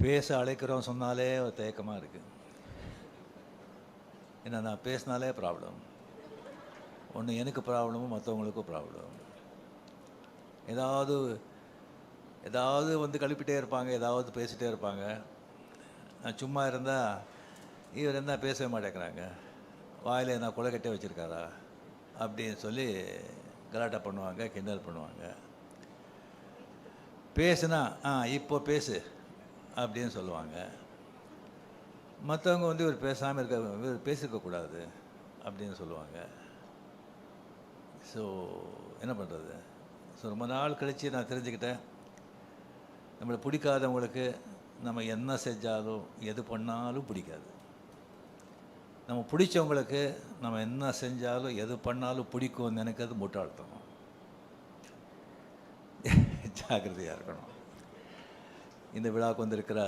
பேச அழைக்கிறோம் சொன்னாலே ஒரு தயக்கமாக இருக்குது. ஏன்னா நான் பேசினாலே ப்ராப்ளம். ஒன்று எனக்கு ப்ராப்ளமும் மற்றவங்களுக்கும் ப்ராப்ளம். ஏதாவது வந்து கழுப்பிட்டே இருப்பாங்க, ஏதாவது பேசிகிட்டே இருப்பாங்க. நான் சும்மா இருந்தால் இவர் என்ன பேசவே மாட்டேங்கிறாங்க, வாயில் என்ன கொலைக்கட்டே வச்சுருக்காரா அப்படின்னு சொல்லி கலாட்டா பண்ணுவாங்க, கிண்டல் பண்ணுவாங்க. பேசுனா இப்போ பேசு அப்படின்னு சொல்லுவாங்க. மற்றவங்க வந்து இவர் பேசாமல் இவர் பேசியிருக்கக்கூடாது அப்படின்னு சொல்லுவாங்க. ஸோ என்ன பண்ணுறது? ஸோ ரொம்ப நாள் கழித்து நான் தெரிஞ்சுக்கிட்டேன், நம்மளை பிடிக்காதவங்களுக்கு நம்ம என்ன செஞ்சாலும் எது பண்ணாலும் பிடிக்காது. நம்ம பிடிச்சவங்களுக்கு நம்ம என்ன செஞ்சாலும் எது பண்ணாலும் பிடிக்கும்னு நினைக்கிறது முட்டாள்தனம். ஜாக்கிரதையாக இருக்கணும். இந்த விழாவுக்கு வந்திருக்கிற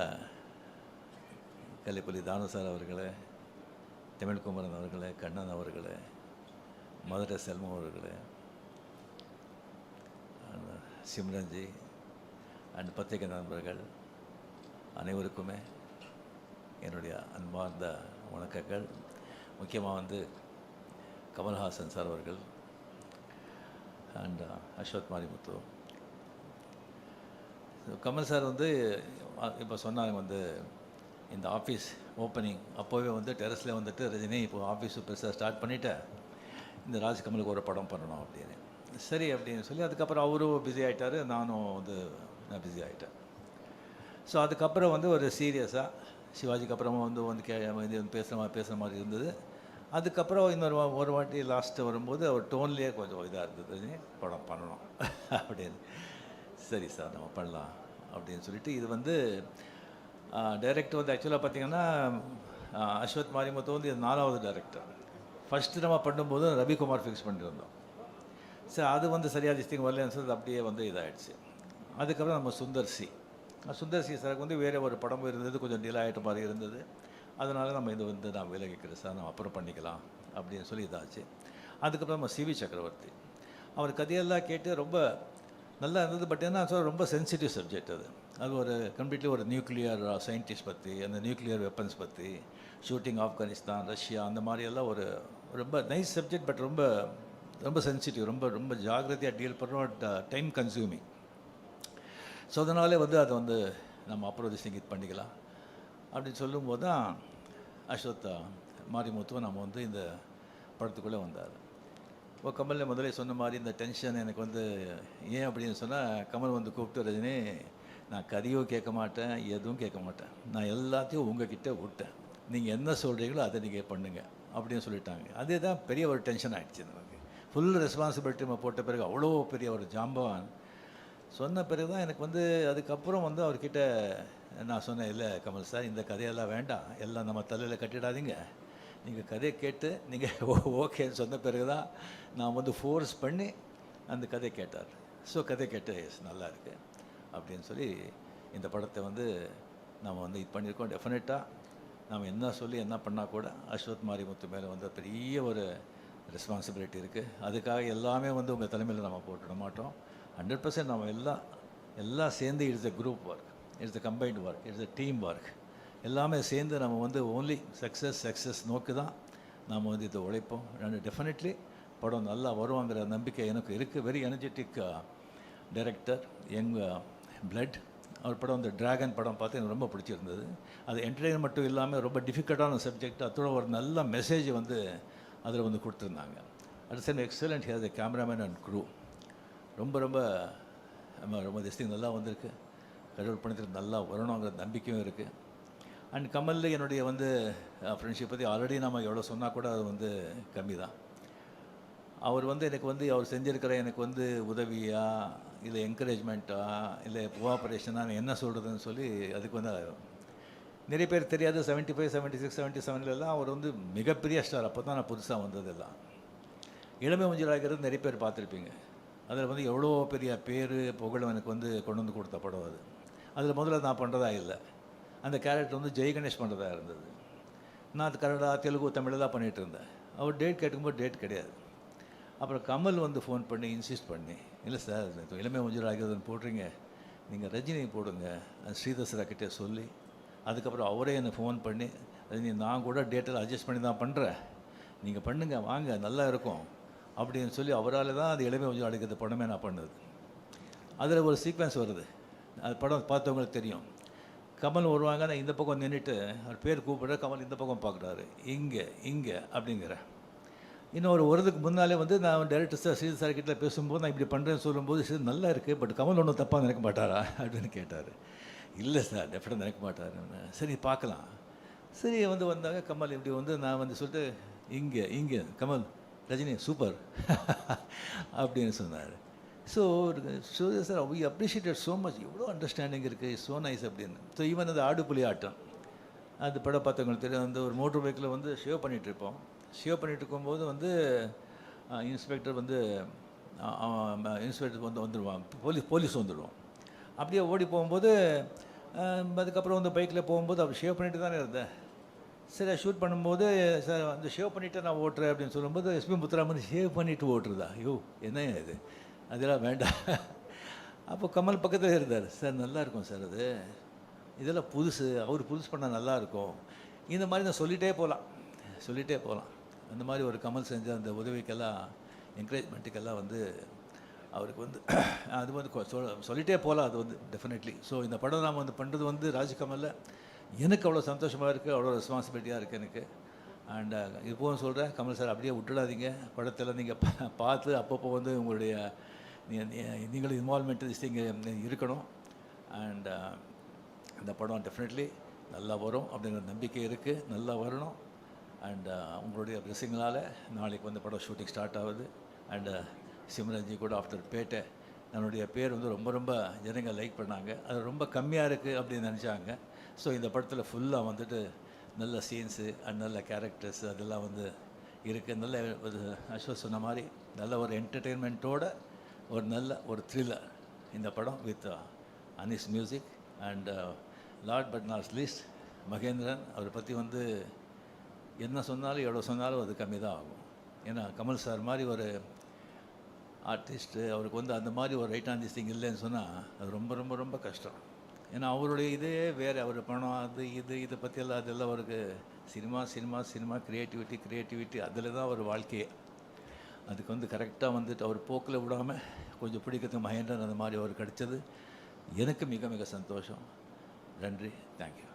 கலைப்புலி தானு சார் அவர்களே, தமிழ்குமரன் அவர்களே, கண்ணன் அவர்களே, மதுரை செல்வம் அவர்களே, சிம்ரன்ஜி அண்ட் பத்திரிகை நண்பர்கள் அனைவருக்குமே என்னுடைய அன்பார்ந்த வணக்கங்கள். முக்கியமாக வந்து கமல்ஹாசன் சார் அவர்கள் அண்ட் அஸ்வத் மாரிமுத்து. கமல் சார் வந்து இப்போ சொன்னாங்க வந்து இந்த ஆஃபீஸ் ஓப்பனிங் அப்போவே வந்து டெரஸில் வந்துட்டு ரஜினி இப்போ ஆஃபீஸ் பெருசாக ஸ்டார்ட் பண்ணிவிட்டேன், இந்த ராஜ்கமலுக்கு ஒரு படம் பண்ணணும் அப்படின்னு. சரி அப்படின்னு சொல்லி அதுக்கப்புறம் அவரும் பிஸி ஆகிட்டார், நானும் வந்து நான் பிஸி ஆகிட்டேன். ஸோ அதுக்கப்புறம் வந்து ஒரு சீரியஸாக சிவாஜிக்கு அப்புறமா வந்து பேசுகிற மாதிரி இருந்தது. அதுக்கப்புறம் ஒரு வாட்டி லாஸ்ட்டு வரும்போது அவர் டோன்லேயே கொஞ்சம் இதாக இருந்தது, படம் பண்ணணும் அப்படின்னு. சரி சார் நம்ம பண்ணலாம் அப்படின்னு சொல்லிட்டு இது வந்து டைரக்டர் வந்து ஆக்சுவலாக பார்த்திங்கன்னா அஸ்வத் மாரிமுத்து வந்து இது 4வது டைரக்டர். ஃபஸ்ட்டு நம்ம பண்ணும்போது ரவிக்குமார் ஃபிக்ஸ் பண்ணியிருந்தோம். சரி அது வந்து சரியாக திஸ்டிங் வரலன்னு சொல்லி அப்படியே வந்து இதாகிடுச்சு. அதுக்கப்புறம் நம்ம சுந்தர்சி சாருக்கு வந்து வேறு ஒரு படம் இருந்தது, கொஞ்சம் டிலே ஆகிட்ட மாதிரி இருந்தது. அதனால் நம்ம இது வந்து நான் விலகிக்கிறேன் சார், நம்ம அப்புறம் பண்ணிக்கலாம் அப்படின்னு சொல்லி இதாச்சு. அதுக்கப்புறம் நம்ம சிவி சக்கரவர்த்தி, அவர் கதையெல்லாம் கேட்டு ரொம்ப நல்லா இருந்தது. பட் என்ன சொல்ல, ரொம்ப சென்சிட்டிவ் சப்ஜெக்ட் அது ஒரு கம்ப்ளீட்லி ஒரு நியூக்ளியர் சயின்டிஸ்ட் பற்றி, அந்த நியூக்ளியர் வெப்பன்ஸ் பற்றி, ஷூட்டிங் ஆப்கானிஸ்தான், ரஷ்யா, அந்த மாதிரியெல்லாம் ஒரு ரொம்ப நைஸ் சப்ஜெக்ட். பட் ரொம்ப ரொம்ப சென்சிட்டிவ், ரொம்ப ரொம்ப ஜாகிரதையாக டீல் பண்ணுறோம், டைம் கன்சியூமிங். ஸோ அதனாலே வந்து அதை வந்து நம்ம அப்புறம் இது பண்ணிக்கலாம் அப்படின்னு சொல்லும்போது தான் அஸ்வத் மாரிமுத்துவை நம்ம வந்து இந்த படத்துக்குள்ளே வந்தார். இப்போ கமலில் முதலே சொன்ன மாதிரி இந்த டென்ஷன் எனக்கு வந்து ஏன் அப்படின்னு சொன்னால், கமல் வந்து கூப்பிட்டு ரஜினி நான் கதையும் கேட்க மாட்டேன், எதுவும் கேட்க மாட்டேன், நான் எல்லாத்தையும் உங்ககிட்ட விட்டேன், நீங்கள் என்ன சொல்கிறீங்களோ அதை நீங்கள் பண்ணுங்கள் அப்படின்னு சொல்லிட்டாங்க. அதே தான் பெரிய ஒரு டென்ஷன் ஆகிடுச்சு நமக்கு. ஃபுல் ரெஸ்பான்சிபிலிட்டி நம்ம போட்ட பிறகு அவ்வளோ பெரிய ஒரு ஜாம்பவான் சொன்ன பிறகு தான் எனக்கு வந்து அதுக்கப்புறம் வந்து அவர்கிட்ட நான் சொன்னேன், இல்லை கமல் சார் இந்த கதையெல்லாம் வேண்டாம், எல்லாம் நம்ம தலையில் கட்டிடாதீங்க, நீங்கள் கதையை கேட்டு நீங்கள் ஓகேன்னு சொன்ன பிறகு தான் நான் வந்து ஃபோர்ஸ் பண்ணி அந்த கதையை கேட்டார். ஸோ கதை கேட்டு நல்லா இருக்குது அப்படின்னு சொல்லி இந்த படத்தை வந்து நம்ம வந்து இது பண்ணியிருக்கோம். டெஃபினட்டாக நம்ம என்ன சொல்லி என்ன பண்ணால் கூட அஸ்வத் மாரிமுத்து மேலே வந்து பெரிய ஒரு ரெஸ்பான்சிபிலிட்டி இருக்குது. அதுக்காக எல்லாமே வந்து உங்கள் தலைமையில் நம்ம போட்டுட மாட்டோம். 100% நம்ம எல்லாம் சேர்ந்து it's a group work, it's a combined work, it's a team work. எல்லாமே சேர்ந்து நம்ம வந்து ஓன்லி சக்ஸஸ் நோக்கி தான் நாம் வந்து இதை உழைப்போம். டெஃபினெட்லி படம் நல்லா வருவாங்கிற நம்பிக்கை எனக்கு இருக்குது. Very energetic director, young blood. அவர் படம் வந்து டிராகன் படம் பார்த்து எனக்கு ரொம்ப பிடிச்சிருந்தது. அது என்டர்டெயின் மட்டும் இல்லாமல் ரொம்ப டிஃபிகல்ட்டான சப்ஜெக்ட், அதோட ஒரு நல்ல மெசேஜ் வந்து அதில் வந்து கொடுத்துருந்தாங்க. At same excellent has a cameraman and crew. ரொம்ப ரொம்ப ரொம்ப திஸ்டிங் நல்லா வந்திருக்கு. கடவுள் பணத்தில் நல்லா வரணுங்கிற நம்பிக்கையும் இருக்குது. அண்ட் கமலில் என்னுடைய வந்து ஃப்ரெண்ட்ஷிப் பற்றி ஆல்ரெடி நம்ம எவ்வளோ சொன்னால் கூட அது வந்து கம்மி தான். அவர் வந்து எனக்கு வந்து அவர் செஞ்சுருக்கிற எனக்கு வந்து உதவியா இல்லை என்கரேஜ்மெண்ட்டா இல்லை கோஆப்ரேஷனாக என்ன சொல்கிறதுன்னு சொல்லி அதுக்கு வந்து நிறைய பேர் தெரியாது. 75, 76, 77 அவர் வந்து மிகப்பெரிய ஸ்டார். அப்போ தான் நான் புதுசாக வந்ததெல்லாம். இளமை மஞ்சளாகிறது நிறைய பேர் பார்த்துருப்பீங்க. அதில் வந்து எவ்வளோ பெரிய பேர் புகழும் எனக்கு வந்து கொண்டு வந்து கொடுத்த படம் அது. அதில் முதல்ல நான் பண்ணுறதா இல்லை, அந்த கேரக்டர் வந்து ஜெய் கணேஷ் பண்ணுறதா இருந்தது. நான் அது கன்னடா, தெலுங்கு, தமிழில் தான் பண்ணிகிட்டு இருந்தேன். அவர் டேட் கேட்கும்போது டேட் கிடையாது. அப்புறம் கமல் வந்து ஃபோன் பண்ணி இன்சிஸ்ட் பண்ணி, இல்லை சார் இளமை மஞ்சள் ஆகிறதுன்னு போடுறீங்க, நீங்கள் ரஜினி போடுங்க, ஸ்ரீதர் சார்கிட்ட சொல்லி, அதுக்கப்புறம் அவரே என்னை ஃபோன் பண்ணி, ரஜினி நான் கூட டேட்டெல்லாம் அட்ஜஸ்ட் பண்ணி தான் பண்ணுறேன், நீங்கள் பண்ணுங்க வாங்க நல்லா இருக்கும் அப்படின்னு சொல்லி அவரால் தான் அது இளமை கொஞ்சம் அழைக்கிற படமே நான் பண்ணது. அதில் ஒரு சீக்வன்ஸ் வருது, அது படம் பார்த்தவங்களுக்கு தெரியும். கமல் வருவாங்க, நான் இந்த பக்கம் நின்றுட்டு அவர் பேர் கூப்பிட்ற, கமல் இந்த பக்கம் பார்க்குறாரு, இங்கே இங்கே அப்படிங்கிற. இன்னும் ஒரு வருதுக்கு முன்னாலே வந்து நான் டைரக்டர் சார் ஸ்ரீதர் சார்கிட்ட பேசும்போது நான் இப்படி பண்ணுறேன்னு சொல்லும்போது, சரி நல்லா இருக்குது, பட் கமல் ஒன்றும் தப்பாக நினைக்க மாட்டாரா அப்படின்னு கேட்டார். இல்லை சார் டெஃபினட்டாக நினைக்க மாட்டார். சரி பார்க்கலாம். சரி வந்தாங்க கமல் இப்படி நான் சொல்லிட்டு இங்கே இங்கே கமல் ரஜினி சூப்பர் அப்படின்னு சொன்னார். So Suriya sir we appreciated so much, எவ்வளோ அண்டர்ஸ்டாண்டிங் இருக்குது, ஸோ நைஸ் அப்படின்னு. ஸோ ஈவன் அந்த ஆடுபுலி ஆட்டம், அது படம் பார்த்தவங்களுக்கு தெரியும். ஒரு மோட்டர் பைக்கில் ஷேவ் பண்ணிகிட்ருப்போம். ஷேவ் பண்ணிகிட்டு இருக்கும்போது இன்ஸ்பெக்டர் இன்ஸ்பெக்டர் வந்துடுவான், போலீஸ் வந்துடுவோம். அப்படியே ஓடி போகும்போது அதுக்கப்புறம் பைக்கில் போகும்போது அவர் ஷேவ் பண்ணிட்டு தானே இருந்தேன். சரி ஷூட் பண்ணும்போது சார் ஷேவ் பண்ணிவிட்டு நான் ஓட்டுறேன் அப்படின்னு சொல்லும்போது எஸ்பி முத்துராமன் ஷேவ் பண்ணிவிட்டு ஓட்டுறதா, ஐயோ என்ன இது, அதெல்லாம் வேண்டாம். அப்போ கமல் பக்கத்தில் இருந்தார். சார் நல்லாயிருக்கும் சார், இதெல்லாம் புதுசு, அவர் புதுசு பண்ணால் நல்லாயிருக்கும். இந்த மாதிரி நான் சொல்லிகிட்டே போகலாம். அந்த மாதிரி ஒரு கமல் செஞ்ச அந்த உதவிக்கெல்லாம் என்கரேஜ்மெண்ட்டுக்கெல்லாம் அவருக்கு அது சொல்லிகிட்டே போகலாம். அது டெஃபினெட்லி. ஸோ இந்த படம் நாம் பண்ணுறது ராஜ்கமலில் எனக்கு அவ்வளோ சந்தோஷமாக இருக்குது, அவ்வளோ ரெஸ்பான்சிபிலிட்டியாக இருக்குது எனக்கு. அண்ட் இப்போவும் சொல்கிறேன், கமல் சார் அப்படியே விட்டுடாதீங்க, படத்தில் நீங்கள் பார்த்து அப்பப்போ உங்களுடைய நீங்களும் இன்வால்மெண்ட் இங்கே இருக்கணும். அண்ட் இந்த படம் டெஃபினெட்லி நல்லா வரும் அப்படிங்கிற நம்பிக்கை இருக்குது, நல்லா வரணும். அண்ட் உங்களுடைய பிளெஸிங்களால் நாளைக்கு படம் ஷூட்டிங் ஸ்டார்ட் ஆகுது. அண்டு சிம்ரன்ஜி கூட ஆஃப்டர் பேட்டை என்னுடைய பேர் ரொம்ப ரொம்ப ஜனங்கள் லைக் பண்ணாங்க. அது ரொம்ப கம்மியாக இருக்குது அப்படின்னு நினச்சாங்க. ஸோ இந்த படத்தில் ஃபுல்லாக நல்ல சீன்ஸு அண்ட் நல்ல கேரக்டர்ஸ் அதெல்லாம் இருக்குது. நல்ல ஒரு அஸ்வத் சொன்ன மாதிரி நல்ல ஒரு என்டர்டெயின்மெண்ட்டோட நல்ல ஒரு த்ரில்லர் இந்த படம் with Anis music. And Lord but not least Mahendran, அவரை பற்றி என்ன சொன்னாலும் எவ்வளோ சொன்னாலும் அது கம்மி தான் ஆகும். ஏன்னா கமல் சார் மாதிரி ஒரு ஆர்டிஸ்ட்டு அவருக்கு அந்த மாதிரி ஒரு ரைட் ஆன் திஸ் திங் இல்லைன்னு சொன்னால் அது ரொம்ப ரொம்ப ரொம்ப கஷ்டம். ஏன்னா அவருடைய இதே வேறு, அவர் பணம் அது இதை பற்றியெல்லாம் அதெல்லாம் அவருக்கு சினிமா க்ரியேட்டிவிட்டி அதில் தான் ஒரு வாழ்க்கையே. அதுக்கு கரெக்டாக அவர் போக்கில் விடாமல் கொஞ்சம் பிடிக்கிறதுக்கு மகேந்திரன் அந்த மாதிரி அவர் கிடைச்சது எனக்கு மிக மிக சந்தோஷம். நன்றி, தேங்க்யூ.